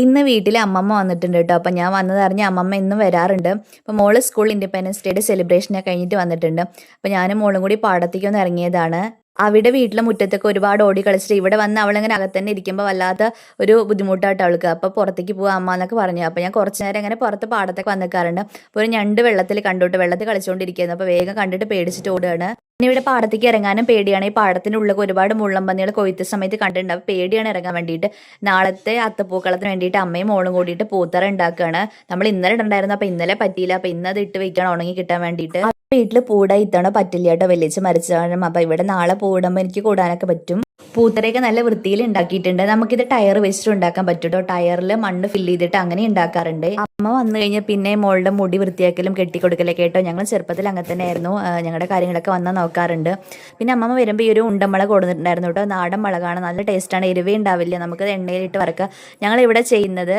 ഇന്ന് വീട്ടിൽ അമ്മമ്മ വന്നിട്ടുണ്ട് കേട്ടോ. അപ്പം ഞാൻ വന്നതറിഞ്ഞ് അമ്മമ്മ എന്നും വരാറുണ്ട്. അപ്പം മോള് സ്കൂൾ ഇൻഡിപെൻഡൻസ് ഡേയുടെ സെലിബ്രേഷനൊക്കെ കഴിഞ്ഞിട്ട് വന്നിട്ടുണ്ട്. അപ്പം ഞാനും മോളും കൂടി പാടത്തേക്ക് ഒന്ന് ഇറങ്ങിയതാണ്. അവിടെ വീട്ടിലെ മുറ്റത്തൊക്കെ ഒരുപാട് ഓടി കളിച്ചിട്ട് ഇവിടെ വന്ന് അവളിങ്ങനെ അകത്തന്നെ ഇരിക്കുമ്പോൾ വല്ലാത്ത ഒരു ബുദ്ധിമുട്ടായിട്ട് അവൾക്ക്. അപ്പോൾ പുറത്തേക്ക് പോകാം അമ്മ എന്നൊക്കെ പറഞ്ഞു. അപ്പോൾ ഞാൻ കുറച്ച് നേരം ഇങ്ങനെ പുറത്ത് പാടത്തൊക്കെ വന്ന് നിൽക്കാറുണ്ട്. അപ്പോൾ ഒരു ഞണ്ട് വെള്ളത്തിൽ കണ്ടോട്ട് വെള്ളത്തിൽ കളിച്ചുകൊണ്ടിരിക്കുന്നത്. അപ്പോൾ വേഗം കണ്ടിട്ട് പേടിച്ചിട്ട് ഓടുകയാണ്. പിന്നെ ഇവിടെ പാടത്തേക്ക് ഇറങ്ങാനും പേടിയാണ്. ഈ പാടത്തിൻ്റെ ഉള്ളിൽ ഒരുപാട് മുള്ളമ്പന്നികൾ കൊയ്ത്ത് സമയത്ത് കണ്ടിട്ടുണ്ട്. അപ്പോൾ പേടിയാണ് ഇറങ്ങാൻ വേണ്ടിയിട്ട്. നാളത്തെ അത്തപ്പൂക്കളത്തിന് വേണ്ടിയിട്ട് അമ്മയും മോളും കൂടിയിട്ട് പൂത്തറ ഉണ്ടാക്കുകയാണ്. നമ്മൾ ഇന്നലെ ഇടണ്ടായിരുന്നു, അപ്പോൾ ഇന്നലെ പറ്റിയില്ല. അപ്പോൾ ഇന്ന് അത് ഇട്ട് വെക്കണം ഉണങ്ങി കിട്ടാൻ വേണ്ടിയിട്ട്. വീട്ടിൽ പൂട ഇത്തവണ പറ്റില്ല കേട്ടോ, വെല്ലിച്ച് മരിച്ചതാണ്. അപ്പോൾ ഇവിടെ നാളെ പൂടുമ്പോൾ എനിക്ക് കൂടാനൊക്കെ പറ്റും. പൂത്തറയൊക്കെ നല്ല വൃത്തിയിൽ ഉണ്ടാക്കിയിട്ടുണ്ട്. നമുക്കിത് ടയർ വെച്ചിട്ട് ഉണ്ടാക്കാൻ പറ്റും കേട്ടോ. ടയറിൽ മണ്ണ് ഫില്ല് ചെയ്തിട്ട് അങ്ങനെ ഉണ്ടാക്കാറുണ്ട്. അമ്മ വന്നു കഴിഞ്ഞാൽ പിന്നെ മോളുടെ മുടി വൃത്തിയാക്കലും കെട്ടിക്കൊടുക്കലൊക്കെ കേട്ടോ. ഞങ്ങൾ ചെറുപ്പത്തിൽ അങ്ങനെ തന്നെ ആയിരുന്നു. ഞങ്ങളുടെ കാര്യങ്ങളൊക്കെ വന്നാൽ നോക്കാറുണ്ട്. പിന്നെ അമ്മമ്മ വരുമ്പോൾ ഈ ഒരു ഉണ്ടമുളക് കൊടുത്തിട്ടുണ്ടായിരുന്നു കേട്ടോ. നാടൻ മുളകാണ്, നല്ല ടേസ്റ്റാണ്, എരിവേ ഉണ്ടാവില്ല. നമുക്കത് എണ്ണയിലിട്ട് വറക്കുക. ഞങ്ങളിവിടെ ചെയ്യുന്നത്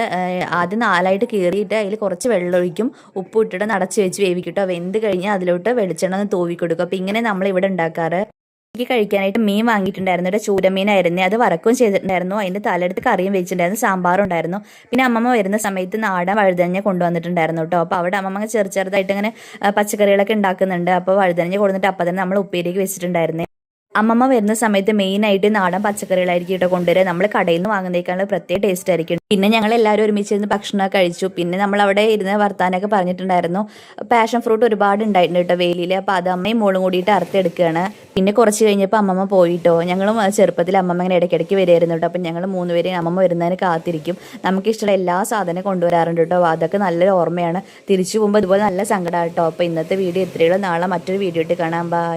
ആദ്യം 4ആയിട്ട് കീറിയിട്ട് അതിൽ കുറച്ച് വെള്ളം ഒഴിക്കും, ഉപ്പ് ഇട്ടിട്ട് നടച്ച് വെച്ച് വേവിക്കും കേട്ടോ. വെന്ത് കഴിഞ്ഞാൽ അതിലോട്ട് വെളിച്ചെണ്ണ ഒന്ന് തൂവി കൊടുക്കും. അപ്പോൾ ഇങ്ങനെ നമ്മളിവിടെ ഉണ്ടാക്കാറ്. എനിക്ക് കഴിക്കാനായിട്ട് മീൻ വാങ്ങിയിട്ടുണ്ടായിരുന്നു. ഇവിടെ ചൂരമീനായിരുന്നു. അത് വറക്കുകയും ചെയ്തിട്ടുണ്ടായിരുന്നു. അതിൻ്റെ തലെടുത്ത് കറിയും വെച്ചിട്ടുണ്ടായിരുന്നു, സാമ്പാറും ഉണ്ടായിരുന്നു. പിന്നെ അമ്മമ്മ വരുന്ന സമയത്ത് നാടൻ വഴുതനഞ്ഞ കൊണ്ടുവന്നിട്ടുണ്ടായിരുന്നു കേട്ടോ. അപ്പോൾ അവിടെ അമ്മമ്മ ചെറുതായിട്ട് ഇങ്ങനെ പച്ചക്കറികളൊക്കെ ഉണ്ടാക്കുന്നുണ്ട്. അപ്പോൾ വഴുതനഞ്ഞ കൊടുത്തിട്ട് അപ്പം തന്നെ നമ്മൾ ഉപ്പേരിക്ക് വെച്ചിട്ടുണ്ടായിരുന്നു. അമ്മമ്മ വരുന്ന സമയത്ത് മെയിനായിട്ട് നാടൻ പച്ചക്കറികളായിരിക്കും കേട്ടോ കൊണ്ടുവരിക. നമ്മൾ കടയിൽ നിന്ന് വാങ്ങുന്നതിനേക്കാളും പ്രത്യേക ടേസ്റ്റ് ആയിരിക്കും. പിന്നെ ഞങ്ങൾ എല്ലാവരും ഒരുമിച്ചിരുന്ന് ഭക്ഷണമൊക്കെ കഴിച്ചു. പിന്നെ നമ്മൾ അവിടെ ഇരുന്ന് വർത്താനൊക്കെ പറഞ്ഞിട്ടുണ്ടായിരുന്നു. പാഷൻ ഫ്രൂട്ട് ഒരുപാട് ഉണ്ടായിട്ടുണ്ട് കേട്ടോ വേലിയിൽ. അപ്പോൾ അത് അമ്മയും മോളും കൂടിയിട്ട് അറുത്തെടുക്കുകയാണ്. പിന്നെ കുറച്ച് കഴിഞ്ഞപ്പോൾ അമ്മമ്മ പോയിട്ടോ. ഞങ്ങളും ചെറുപ്പത്തിൽ അമ്മമ്മ ഇങ്ങനെ ഇടയ്ക്കിടയ്ക്ക് വരുമായിരുന്നു കേട്ടോ. അപ്പം ഞങ്ങൾ 3 പേര് അമ്മമ്മ വരുന്നതിന് കാത്തിരിക്കും. നമുക്കിഷ്ടമുള്ള എല്ലാ സാധനവും കൊണ്ടുവരാറുണ്ട് കേട്ടോ. അതൊക്കെ നല്ലൊരു ഓർമ്മയാണ്. തിരിച്ചു പോകുമ്പോൾ ഇതുപോലെ നല്ല സങ്കടമാണ് കേട്ടോ. അപ്പോൾ ഇന്നത്തെ വീഡിയോ ഇത്രയുള്ളൂ. നാളെ മറ്റൊരു വീഡിയോ ഇട്ട് കാണാം. ബൈ.